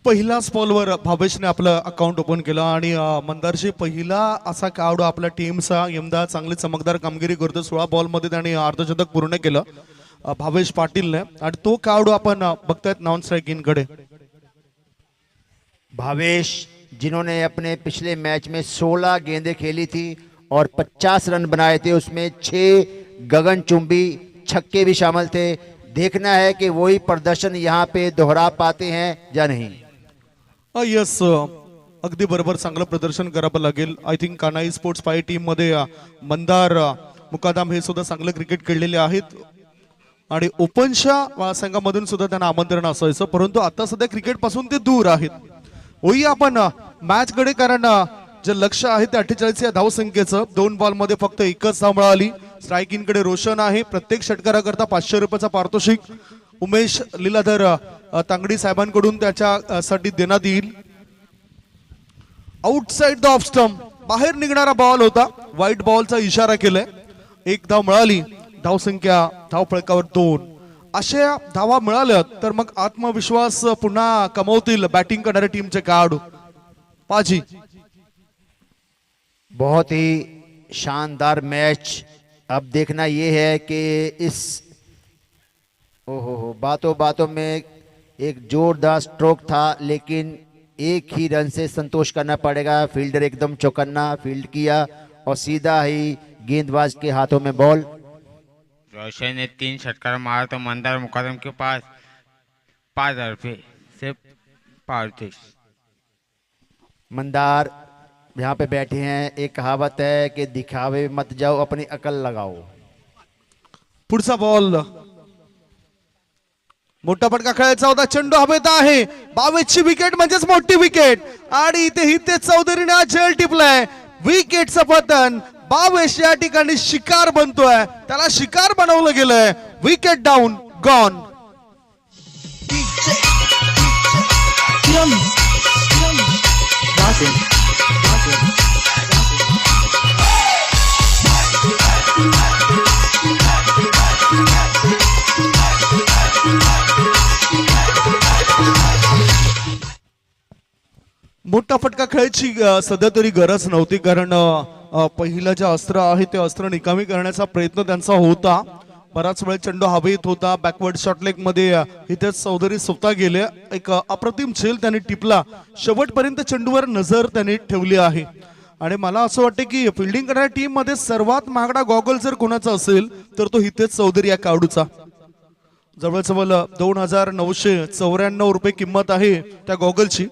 पहिल्याच बॉलवर भावेशने आपलं अकाउंट ओपन केलं आणि मंदारशी पहिला असा खेळाडू आपल्या टीमचा यंदा चांगली चमकदार कामगिरी करतो. 16 बॉलमध्ये त्याने अर्धशतक पूर्ण केलं भावेश पाटीलने. आणि तो खेळाडू आपण बघतायत नॉन स्ट्राइकिंग कडे. भावेश जिन्होंने अपने पिछले मैच में 16 गेंदें खेली थी और 50 रन बनाए थे, उसमें 6 गगनचुंबी छक्के भी शामिल थे. देखना है कि वही प्रदर्शन यहाँ पे दोहरा पाते हैं या नहीं. यस अगदी बरोबर, चांगलं प्रदर्शन करावं लागेल. आय थिंक कानाई स्पोर्ट्स 5 टीम मध्ये मंदार मुकादम हे सुद्धा चांगलं क्रिकेट खेळलेले आहेत आणि ओपनच्या संघामधून सुद्धा त्यांना आमंत्रण असायचं, परंतु आता सध्या क्रिकेट पासून ते दूर आहेत. होई आपण मॅच कडे, कारण जे लक्ष आहे ते 48 या धावसंख्येचं. 2 बॉल मध्ये फक्त एकच धाव मिळाली. स्ट्रायकिंग कडे रोशन आहे. प्रत्येक षटकाराकरता 500 रुपयाचा पारितोषिक उमेश लीलाधर तांगडी साहेबांकडून त्याच्यासाठी देण्यात येईल. आउटसाइड द ऑफ स्टंप बाहेर निघणारा बॉल होता. व्हाईट बॉलचा इशारा केलाय. 1 धाव मिळाली. धावसंख्या धावफळकावर 2. अशा धावा मिळाल्या तर मग आत्मविश्वास पुन्हा कमवतील बॅटिंग करणाऱ्या टीमचे खेळाडू. पाजी बहुत ही शानदार मैच. अब देखना ये है कि इस ओहो बातों बातों में एक जोरदार स्ट्रोक था, लेकिन एक ही रन से संतोष करना पड़ेगा. फील्डर एकदम चौकन्ना फील्ड किया और सीधा ही गेंदबाज के हाथों में बॉल. रोशन ने 3 षटकार मारा तो मंदार मुकादम के पास 5000 रुपये से पारितोष. मंदार यहाँ पे बैठे हैं. एक कहावत है कि दिखावे मत जाओ, अपनी अकल लगाओ. पुढचा बॉल मोठा फटका खेळायचा होता. चेंडू हवेत आहे. 22ची विकेट म्हणजेच मोठी विकेट आणि इथे हितेश चौधरीने आज झेल टिपलाय. विकेटचं पतन. 22 या ठिकाणी शिकार बनतोय. त्याला शिकार बनवलं गेलंय. Wicket down gone. मोठा फटका खेळायची सध्या तरी गरज नव्हती, कारण पहिलं जे अस्त्र आहे ते अस्त्र निकामी करण्याचा प्रयत्न त्यांचा होता. बराच वेळ चेंडू हवेत होता. बॅकवर्ड शॉट लेग मध्ये हितेश चौधरी स्वतः गेले. एक अप्रतिम झेल त्यांनी टिपला. शेवटपर्यंत चेंडूवर नजर त्यांनी ठेवली आहे. आणि मला असं वाटतं की फिल्डिंग करणाऱ्या टीम मध्ये सर्वात महागडा गॉगल जर कोणाचा असेल तर तो हितेश चौधरी या खेळाडूचा. जवळजवळ 2994 रुपये किंमत आहे त्या गॉगलची.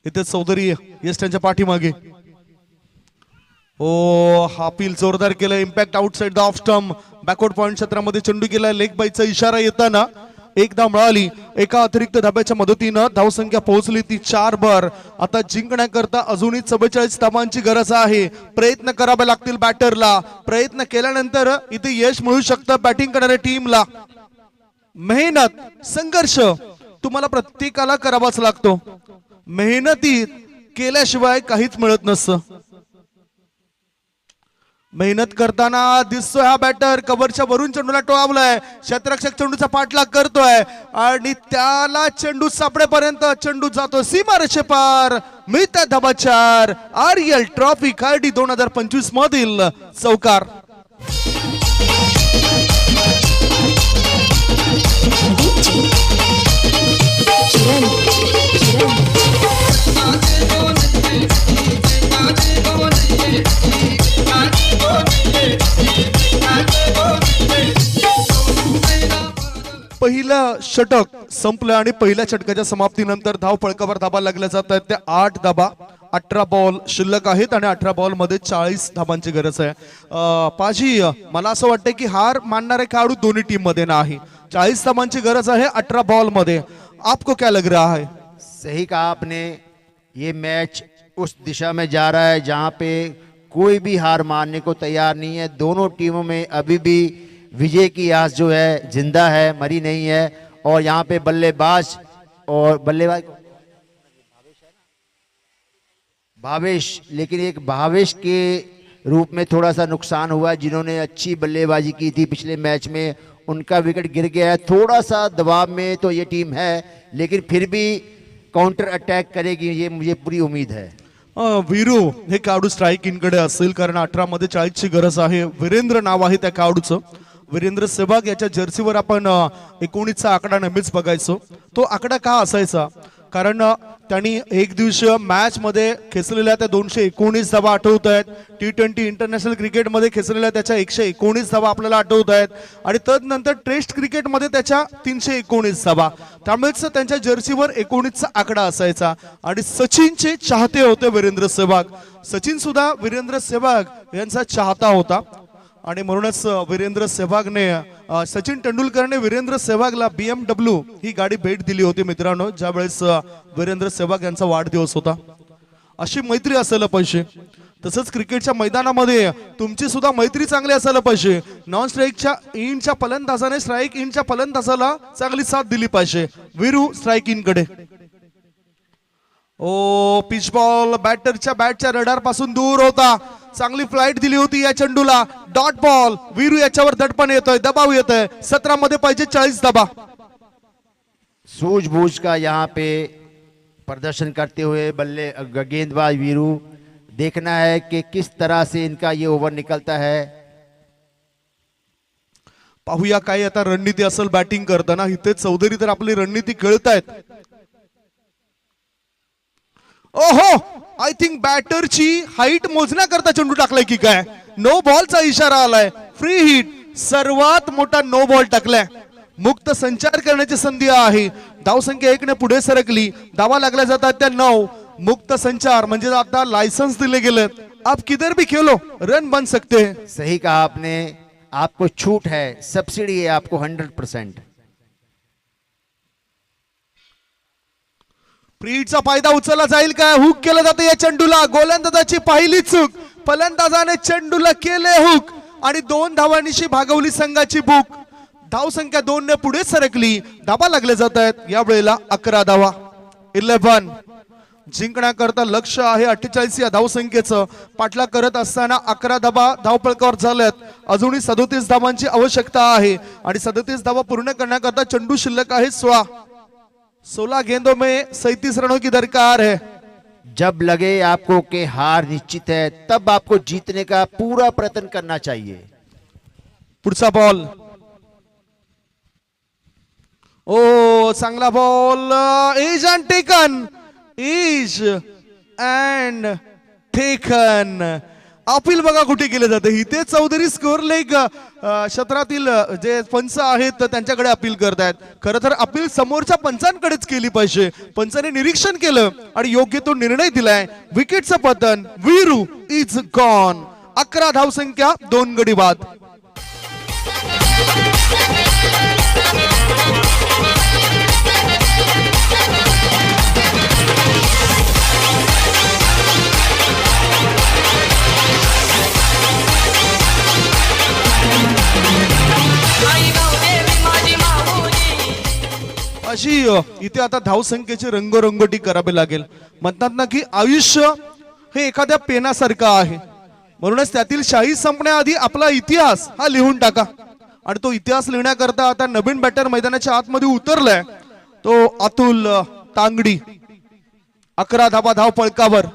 हितेश चौधरी येस त्यांच्या पाठीमागे. ओ हा पील जोरदार केलं. Impact outside the off stump. Backward point क्षेत्रामध्ये चेंडू गेला. लेग बाईचा इशारा येताना 1 धाव मिळाली. एका अतिरिक्त धाब्याच्या मदतीनं धावसंख्या पोहोचली ती 4 वर. आता जिंकण्याकरता अजूनही 44 धावांची गरज आहे. प्रयत्न करावे लागतील बॅटरला. प्रयत्न केल्यानंतर इथे यश मिळू शकतं बॅटिंग करणाऱ्या टीमला. मेहनत संघर्ष तुम्हाला प्रत्येकाला करावाच लागतो. मेहनती केल्याशिवाय काहीच मिळत नसतं. मेहनत करताना दिसतोय हा बॅटर. कव्हरच्या वरून चेंडूला टोळावलाय. क्षेत्ररक्षक चेंडूचा पाठलाग करतोय आणि त्याला चेंडू सापडेपर्यंत चेंडू जातो सीमारेषे पार. मिळतात धाबा 4. आरएल ट्रॉफी खार्डी 2025 मधील चौकार. पहिलं षटक संपलं आणि पहिल्या षटकाच्या समाप्तीनंतर धाव फळकावर धाबा लागल्या जात आहेत. त्या 8 धाबा. 18 बॉल शिल्लक आहेत आणि 18 बॉल मध्ये 40 धाबांची गरज आहे. पाजी मला असं वाटतं की हार मानणारे खेळाडू दोन्ही टीम मध्ये नाही. 40 धाबांची गरज आहे 18 बॉल मध्ये. आपको क्या लग रहा है? सही कहा आपने. ये मैच उस दिशा में जा रहा है जहां पे कोई भी हार मानने को तैयार नहीं है। दोनों टीमों में अभी भी विजय की आस जो है जिंदा है, मरी नहीं है। और यहाँ पे बल्लेबाज भावेश, लेकिन एक भावेश के रूप में थोड़ा सा नुकसान हुआ है। जिन्होंने अच्छी बल्लेबाजी की थी पिछले मैच में, उनका विकेट गिर गया है। थोड़ा सा दबाव में तो ये टीम है, लेकिन फिर भी काउंटर अटॅक करेगी, ये मुझे पूरी उम्मीद है। वीरू हे खेळाडू स्ट्राईक इनकडे असेल, कारण 18 मध्ये 40 ची गरज आहे। वीरेंद्र नाव आहे त्या खेळाडूचं, वीरेंद्र सेहवाग। याच्या जर्सीवर आपण 19 चा आकडा नेहमीच बघायचो। तो आकडा का असायचा? कारण त्यांनी एक दिवसीय मॅच मध्ये खेचलेल्या त्या 219 धावा आठवत आहेत। T20 इंटरनॅशनल क्रिकेट मध्ये खेचलेल्या त्याच्या 119 धावा आपल्याला आठवत आहेत, आणि तदनंतर टेस्ट क्रिकेट मध्ये त्याच्या 319 धावा। त्यामुळेच त्यांच्या जर्सीवर 19 चा आकडा असायचा। आणि सचिनचे चाहते होते वीरेंद्र सेहवाग। सचिन सुद्धा वीरेंद्र सेहवाग यांचा चाहता होता, आणि म्हणूनच वीरेंद्र सेहवागने सचिन तेंडुलकरने वीरेंद्र सेहवागला BMW ही गाडी भेट दिली होती मित्रांनो, ज्या वेळेस वीरेंद्र सेहवाग यांचा वाढदिवस होता। अशी मैत्री असायला पाहिजे। तसंच क्रिकेटच्या मैदानामध्ये तुमची सुद्धा मैत्री चांगली असायला पाहिजे। नॉन स्ट्राईकच्या इनच्या फलंदाजाने स्ट्राईक इनच्या फलंदाजाला चांगली साथ दिली पाहिजे। वीरू स्ट्राईक इन कडे। ओ पिच बॉल बॅटरच्या बॅटच्या रडार पासून दूर होता, चांगली फ्लाइट दिली होती या चेंडूला। डॉट बॉल, वीरू याच्यावर दडपण येतोय, दबाव येतोय। 17 मध्ये पाहिजे 40 धावा। सूझबूझ का यहाँ पे प्रदर्शन करते हुए गेंदबाज वीरू, देखना है कि किस तरह से इनका ये ओवर निकलता है। पाहूया काय आता रणनीती असेल बॅटिंग करताना। इथे चौधरी तर आपली रणनीती खेळतायत। ओहो, आय थिंक बॅटरची हाईट मोजण्याकरता चेंडू टाकलाय की काय? नो बॉलचा इशारा आलाय, फ्री हिट। सर्वात मोठा नो बॉल टाकलाय, मुक्त संचार करण्याची संधी आहे। धावसंख्या 1 ने पुढे सरकली, धावा लागल्या जातात त्या 9। मुक्त संचार म्हणजे आता लायसन्स दिले गेले, आप किधर भी खेलो रन बन सकते हैं। सही कहा आपने, आपको छूट है, सब्सिडी है आपको 100%। फ्रीडचा फायदा उचलला जाईल काय? हुक केलं जातं या चेंडूला। गोलंदाजाची पहिली चूक, फलंदाजाने चेंडूला केले हुक, आणि 2 धावांनीशी भागवली संघाची भूक। धावसंख्या 2 ने पुढे सरकली, धावा लागले जात आहेत। या वेळेला 11 धावा। 11 जिंकण्याकरता लक्ष आहे 48 या धावसंख्येचं। पाठलाग करत असताना 11 धावा धावपळकावर झाल्यात। अजूनही 37 धावांची आवश्यकता आहे, आणि 37 धावा पूर्ण करण्याकरता चेंडू शिल्लक आहे 16 गेंदों में 37 रनों की दरकार है। जब लगे आपको कि हार निश्चित है, तब आपको जीतने का पूरा प्रयत्न करना चाहिए। पुढचा बॉल, ओ चांगला ball, is and taken, is and taken. Appeal बघा कुठे केले जाते। इथे चौधरी स्कोर लेग क्षेत्रातील जे पंच आहेत त्यांच्याकडे अपील करतायत। खरं तर अपील समोरच्या पंचांकडेच केली पाहिजे। पंचाने निरीक्षण केलं आणि योग्य तो निर्णय दिलाय। विकेटचं पतन, वीरू इज गॉन। 11 धावसंख्या, 2 गडी बाद। अशी इथे आता धावसंख्येची रंगरंगोटी करावी लागेल। म्हणतात ना की आयुष्य हे एखाद्या पेनासारखं आहे, म्हणूनच त्यातील शाही संपण्याआधी आपला इतिहास हा लिहून टाका। आणि तो इतिहास लिहिण्याकरता आता नवीन बॅटर मैदानाच्या आतमध्ये उतरलाय, तो अतुल तांगडी। 11 धावा धावपळकावर।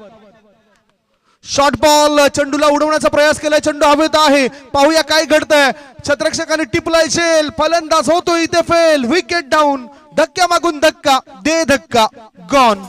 शॉर्ट बॉल, चेंडूला उडवण्याचा प्रयास केलाय, चेंडू हवेत आहे। पाहूया काय घडतंय। क्षेत्ररक्षकाने टिपलाय झेल, फलंदाज होतो इथे फेल। विकेट डाऊन, धक्क्या मागून धक्का, दे धक्का, गॉन।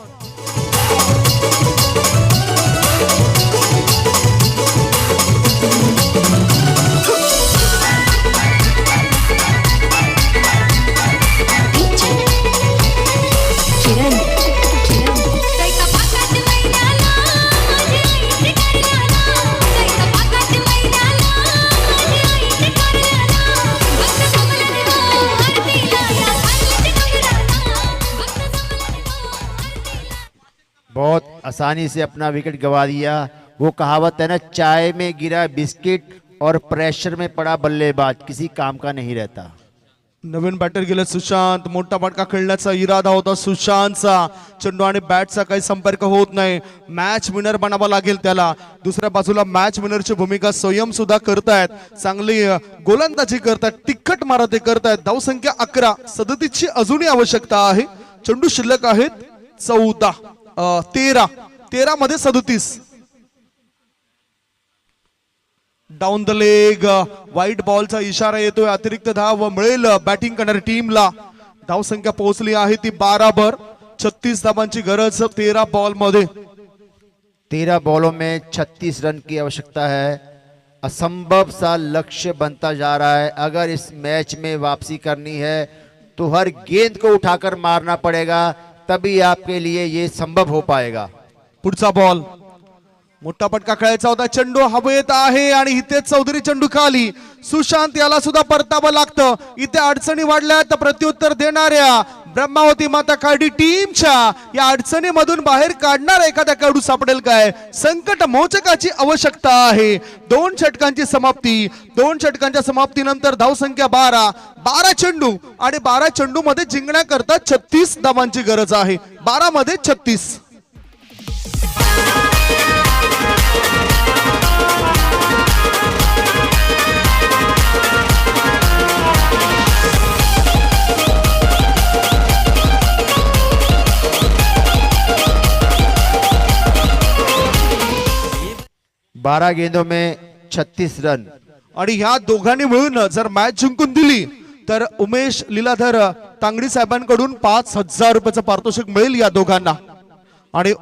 बहुत आसानी से अपना विकेट गवा दिया। वो कहावत है ना, चाय में गिरा बिस्किट और प्रेशर में पड़ा बल्लेबाज किसी काम का नहीं रहता. नवीन बॅटर गेले सुशांत. मोठा फटका खेळण्याचा इरादा होता सुशांतचा. चेंडू आणि बॅटचा काही संपर्क होत नाही. मॅच विनर बनावा लागेल त्याला. दुसऱ्या बाजूला मॅच विनरची भूमिका स्वयं सुद्धा करतायत. चांगली गोलंदाजी करतायत, तिखट मारा ते करतायत. धावसंख्या 11. 37ची अजूनही आवश्यकता आहे. चेंडू शिल्लक आहेत 13 मध्ये 37. Down the leg. व्हाईट बॉलचा इशारा येतोय. अतिरिक्त धाव मिळेल बॅटिंग करणाऱ्या टीमला. धावसंख्या पोहोचली आहे ती 12 36 धावांची गरज 13 बॉल मध्ये. 13 बॉलों में 36 रन की आवश्यकता है. असंभव सा लक्ष्य बनता जा रहा है. अगर इस मैच में वापसी करनी है तो हर गेंद को उठाकर मारना पड़ेगा, तभी आपके लिए ये संभव हो पाएगा. पुढचा बॉल. मोठा फटका खेळायचा होता. चेंडू हवेत आहे आणि इथे चौधरी चेंडू खाली. सुशांत याला सुद्धा परतावं लागतं. इथे अडचणी वाढल्या तर प्रत्युत्तर देणाऱ्या ब्रह्मावती माता कार्डी टीमच्या या अडचणीमधून बाहेर काढणार एखादा खेळाडू सापडेल काय? संकट मोचकाची आवश्यकता आहे. 2 षटकांची समाप्ती. 2 षटकांच्या समाप्तीनंतर धावसंख्या 12 चेंडू आणि 12 चेंडू मध्ये जिंकण्याकरता 36 धावांची गरज आहे. 12 मध्ये 36. बारह गेंदों में 36 रन. आणि ह्या दोघांनी मिळून जर मॅच जिंकून दिली तर उमेश लीलाधर तांगडी साहेबांकडून 5,000 रुपयाचं पारितोषिक मिळेल या दोघांना. आणि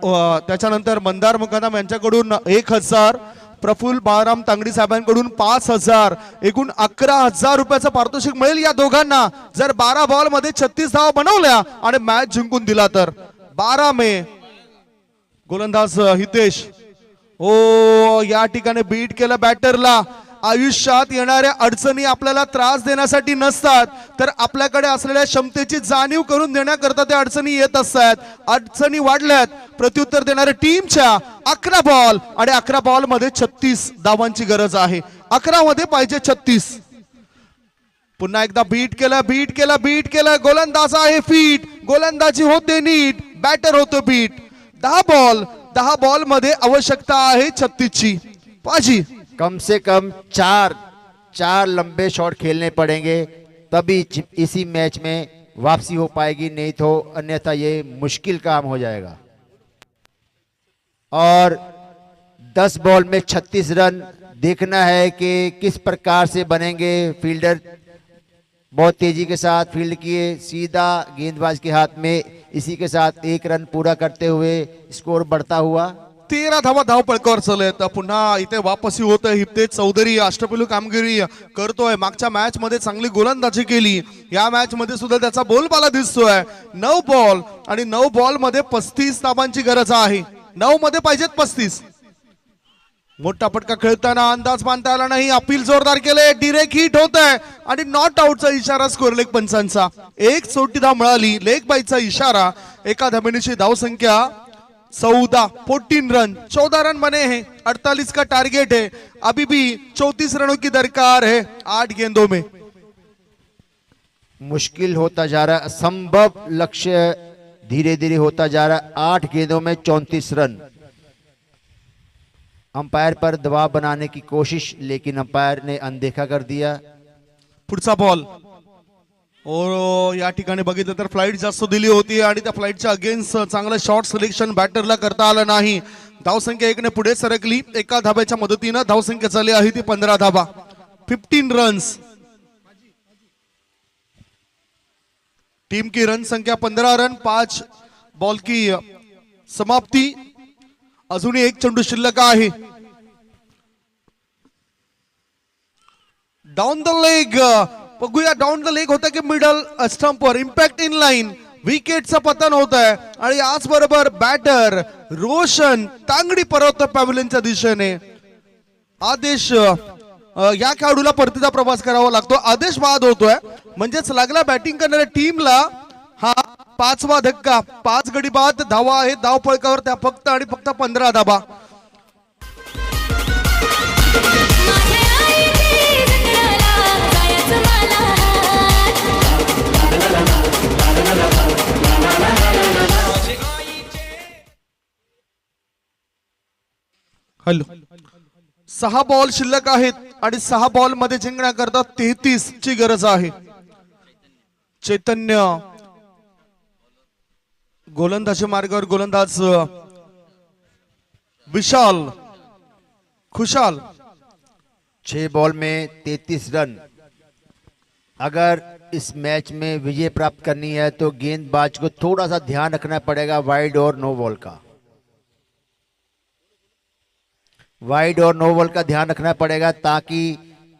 त्याच्यानंतर मंदार मुकादम यांच्याकडून 1,000, प्रफुल्ल बाळाराम तांगडी साहेबांकडून 5,000, एकूण 11,000 रुपयाचं पारितोषिक मिळेल या दोघांना जर 12 बॉल मध्ये 36 धावा बनवल्या आणि मॅच जिंकून दिला तर. 12 मे. गोलंदाज हितेश या ठिकाणी बीट केलं बॅटरला. आयुष्यात येणाऱ्या अडचणी आपल्याला त्रास देण्यासाठी नसतात, तर आपल्याकडे असलेल्या क्षमतेची जाणीव करून देण्याकरता त्या अडचणी येत असतात. अडचणी वाढल्यात. प्रत्युत्तर देणाऱ्या टीमच्या 11 बॉल आणि 11 बॉल मध्ये 36 धावांची गरज आहे. 11 मध्ये पाहिजे 36. पुन्हा एकदा बीट केलं. गोलंदाज आहे फिट. गोलंदाजी होते नीट. बॅटर होतो बीट. 10 बॉल मध्ये आवश्यकता आहे 36 ची. पाजी कम से कम चार लंबे शॉट खेलने पड़ेंगे, तभी इसी मैच में वापसी हो पाएगी, नहीं तो अन्यथा ये मुश्किल काम हो जाएगा. और 10 बॉल में 36 रन. देखना है कि किस प्रकार से बनेंगे. फील्डर बहुत तेजी के साथ फील्ड किए, सीधा गेंदबाज के हाथ में. इसी के साथ 1 रन पूरा करते हुए स्कोर बढ़ता हुआ. 13 धावा धावपळकावर चालत. पुन्हा इथे वापसी होत आहे. हितेश चौधरी अष्टपैलू कामगिरी करतोय. मागच्या मॅच मध्ये चांगली गोलंदाजी केली. या मॅच मध्ये सुद्धा त्याचा बोलबाला दिसतोय. 9 बॉल आणि 9 बॉल मध्ये 35 धावांची गरज आहे. 9 मध्ये पाहिजेत 35. मोठा फटका खेळताना अंदाज बांधता आला नाही. अपील जोरदार केले. डिरेक्ट हिट होत आहे आणि नॉट आउटचा इशारा स्कोर लेग पंचांचा. 1 चौटी धाव मिळाली. लेग बाईचा इशारा. एका धावेची धावसंख्या 14 रन. 14 रन बने हैं. 48 का टारगेट है. अभी भी 34 रनों की दरकार है 8 गेंदों में. मुश्किल होता जा रहा है. असंभव लक्ष्य धीरे धीरे होता जा रहा है. 8 गेंदों में 34 रन. अंपायर पर दबाव बनाने की कोशिश, लेकिन अंपायर ने अनदेखा कर दिया. पुढचा बॉल. और या ठिकाणी बघितलं तर फ्लाइट जास्त दिली होती आणि त्या फ्लाइटच्या अगेन्स्ट चांगलं शॉट सिलेक्शन बॅटरला करता आलं नाही. धावसंख्या 1 ने पुढे सरकली. एका धाब्याच्या मदतीनं धावसंख्या झाली आहे ती 15 धाबा. 15 रन्स. टीम की रन संख्या 15 रन. 5 बॉल की समाप्ती. अजूनही 1 चेंडू शिल्लक आहे. Down the leg. बघूया डाऊन द लेग होता की मिडल स्टंपवर. Impact in line. विकेटचं पतन होत आहे आणि याच बरोबर बॅटर रोशन तांगडी परत पॅव्हलियनच्या दिशेने. आदेश या खेळाडूला परतीचा प्रवास करावा लागतो. आदेश बाद होतोय. म्हणजेच लागला बॅटिंग करणाऱ्या टीमला हा 5वा धक्का. 5 गडी बाद. धावा आहेत धाव फळकावर त्या फक्त आणि फक्त 15 धाबा. माझ्या आईची जत्राला जायचं मला हॅलो 6 बॉल शिल्लक आहेत आणि 6 बॉल मध्ये जिंकण्याकरता 33 ची गरज आहे. चैतन्य गोलंदाजी मार्गावर गोलंदाज विशाल खुशाल 6 बॉल में 33 रन. अगर इस मैच में विजय प्राप्त करनी है तो गेंदबाज को थोड़ा सा ध्यान रखना पड़ेगा वाइड और नो बॉल का. वाइड और नो बॉल का ध्यान रखना पड़ेगा ताकि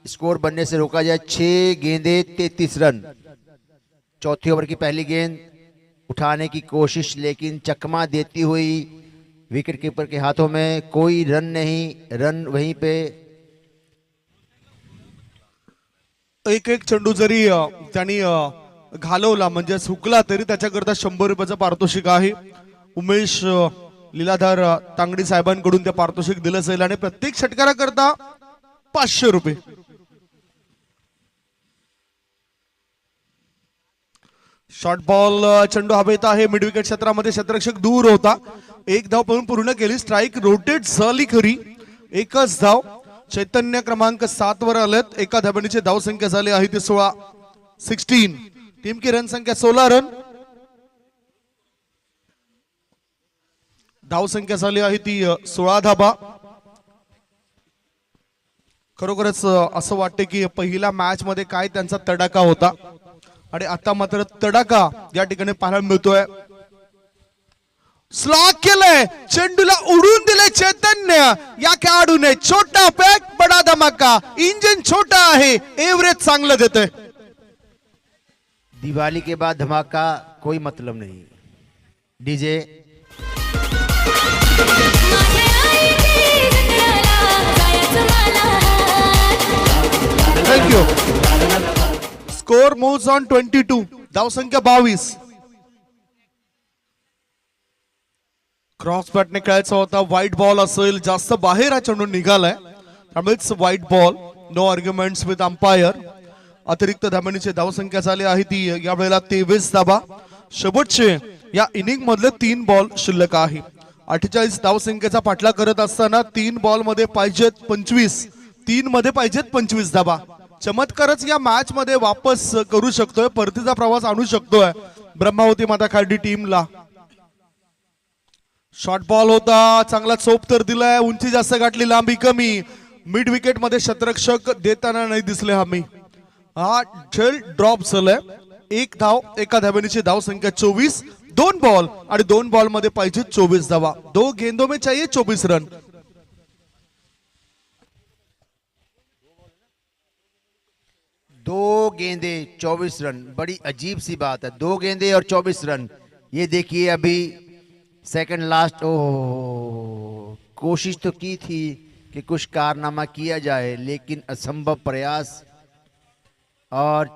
स्कोर बनने से रोका जाए. 6 गेंदे 33 रन. चौथे ओवर की पहली गेंद उठाने की कोशिश लेकिन चकमा देती हुई विकेट कीपर के हाथों में. कोई रन नहीं. रन वहीं पे एक चेंडू जरी त्यांनी घालवला म्हणजे हुकला तरी त्याच्याकरता 100 रुपयाचं पारितोषिक आहे. उमेश लीलाधर तांगडी साहेबांकडून ते पारितोषिक दिलं जाईल आणि प्रत्येक षटकाराकरता 500 रुपये. शॉर्ट बॉल चेंडू हवेत आहे. मिड विकेट क्षेत्रामध्ये क्षेत्ररक्षक दूर होता. एक धाव पण पूर्ण केली. स्ट्राईक रोटेट झाली खरी. एकच धाव. चैतन्य क्रमांक 7 वर आलेत. एका धाबणीची धाव संख्या झाली आहे ती 16. टीम की रन संख्या 16 रन. धाव संख्या झाली आहे ती 16 धाबा. खरोखरच असं वाटते की पहिल्या मॅच मध्ये काय त्यांचा तडाखा होता आणि आता मात्र तडाखा या ठिकाणी पाहायला मिळतोय. स्लॉक केलंय. चेंडूला उडून दिले चैतन्य. या खेळाडूने छोटा पॅक बडा धमाका. इंजिन छोटा आहे. एव्हरेज चांगलं देतोय. दिवाली के बाद धमाका कोई मतलब नहीं. डीजे माझ्या आईची जत्राला जायचं मला थँक्यू. Score moves on 22. धाव संख्या 22. क्रॉस बॅटने खेळायचा होता. व्हाईट बॉल असेल. जास्त बाहेर हा चेंडू निघालाय त्यामुळेच white ball. No arguments with umpire. अतिरिक्त धाबणीची धाव संख्या झाली आहे ती या वेळेला 23 धाबा. शेवटचे या इनिंग मधले 3 बॉल शिल्लक आहे. 48 धाव संख्येचा पाठलाग करत असताना 3 बॉल मध्ये पाहिजेत 25. 3 मध्ये पाहिजेत 25 धाबा. चमत्कारच या मॅच मध्ये वापस करू शकतोय. परतीचा प्रवास आणू शकतोय ब्रह्मावती माता खार्डी टीमला. शॉर्ट बॉल होता. चांगला चोप तर दिलाय. उंची जास्त गाठली. लांबी कमी. मिड विकेट मध्ये क्षेत्ररक्षक देताना नाही दिसले आम्ही. हा झेल ड्रॉप झालाय. 1 धाव. एका धाबणीची धाव संख्या 24. 2 बॉल आणि 2 बॉल मध्ये पाहिजे 24 धावा. 2 गेंदों में चाहिए 24 रन. दो गेंदे 24 रन. बड़ी अजीब सी बात है. 2 गेंदे और 24 रन. ये देखिए अभी सेकंड लास्ट. ओह कोशिश तो की थी कि कुछ कारनामा किया जाए लेकिन असंभव प्रयास. और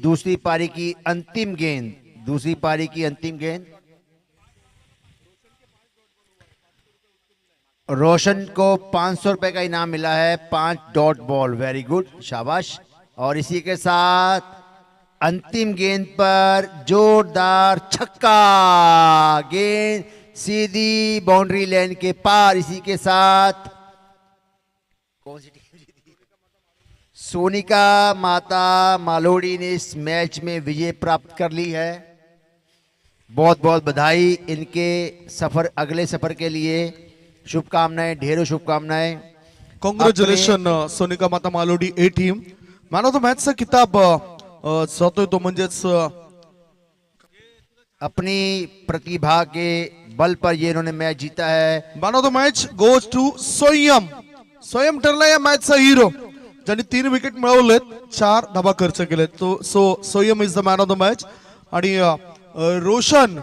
दूसरी पारी की अंतिम गेंद. दूसरी पारी की अंतिम गेंद रोशन को 500 रुपए का इनाम मिला है. 5 डॉट बॉल. Very good. शाबाश. और इसी के साथ अंतिम गेंद पर जोरदार छक्का. गेंद सीधी बाउंड्री लाइन के पार. इसी के साथ कौन सी टीम जीती? सोनिका माता मालोड़ी ने इस मैच में विजय प्राप्त कर ली है. बहुत बहुत बधाई. इनके सफर अगले सफर के लिए शुभकामनाएं. ढेरों शुभकामनाएं. कॉंग्रॅच्युलेशन सोनिका माता मालोडी ए टीम. मॅन ऑफ द मॅचचा किताब जातोय तो म्हणजेच अपनी प्रतिभा के बल पर ये इन्होंने मैच जीता है. Man of the match goes to Soyam. Soyam ठरला या मॅचचा हिरो ज्यांनी 3 विकेट मिळवलेत. 4 धाबा खर्च केलेत. तो Soyam is the man of the match. आणि रोशन